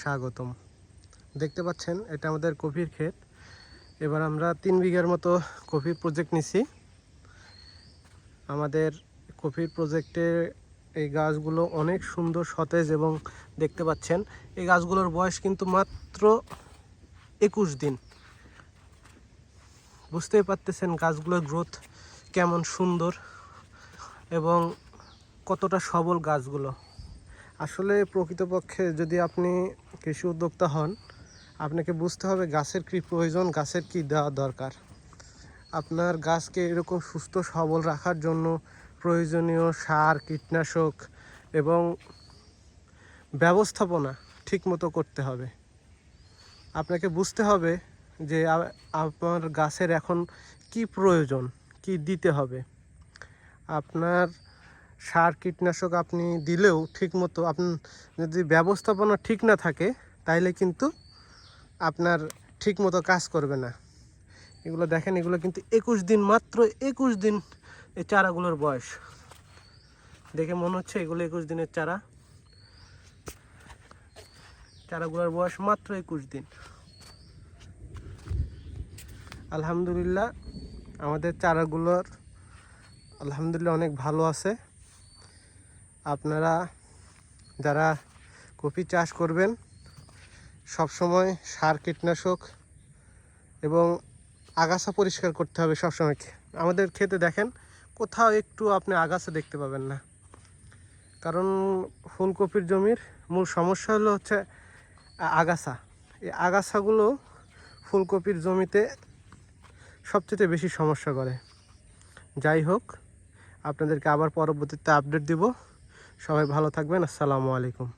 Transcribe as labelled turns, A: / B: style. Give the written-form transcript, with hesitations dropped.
A: স্বাগতম। দেখতে পাচ্ছেন এটা আমাদের কফির ক্ষেত। এবার আমরা 3 বিঘার মতো কফির প্রজেক্ট নিছি। আমাদের কফির প্রজেক্টে এই গাছগুলো অনেক সুন্দর সতেজ এবং দেখতে পাচ্ছেন এই গাছগুলোর বয়স কিন্তু মাত্র 21 দিন। বুঝতেই পারতেছেন গাছগুলোর গ্রোথ কেমন সুন্দর এবং কতটা সবল গাছগুলো। আসলে প্রকৃতপক্ষে যদি আপনি কৃষি উদ্যোক্তা হন, আপনাকে বুঝতে হবে গাছের কী প্রয়োজন, গাছের কী দেওয়া দরকার। আপনার গাছকে এরকম সুস্থ সবল রাখার জন্য প্রয়োজনীয় সার, কীটনাশক এবং ব্যবস্থাপনা ঠিকমতো করতে হবে। আপনাকে বুঝতে হবে যে আপনার গাছের এখন কি প্রয়োজন, কি দিতে হবে। আপনার সার কীটনাশক আপনি দিলেও ঠিকমতো যদি ব্যবস্থাপনা ঠিক না থাকে তাইলে কিন্তু আপনার ঠিকমতো কাজ করবে না। এগুলো দেখেন, এগুলো কিন্তু 21 দিন, মাত্র 21 দিন এই চারাগুলোর বয়স। দেখে মনে হচ্ছে এগুলো 21 দিনের চারাগুলোর বয়স মাত্র 21 দিন। আলহামদুলিল্লাহ আমাদের চারাগুলোর আলহামদুলিল্লাহ অনেক ভালো আছে। আপনারা যারা কফি চাষ করবেন সবসময় সার, কীটনাশক এবং আগাছা পরিষ্কার করতে হবে সবসময়। আমাদের ক্ষেতে দেখেন কোথাও একটু আপনি আগাছা দেখতে পাবেন না, কারণ ফুলকপির জমির মূল সমস্যা হচ্ছে আগাছা। এই আগাছাগুলো ফুলকপির জমিতে সবচেয়ে বেশি সমস্যা করে। যাই হোক, আপনাদেরকে আবার পরবর্তীতে আপডেট দিব। সবাই ভালো থাকবেন। আসসালামু আলাইকুম।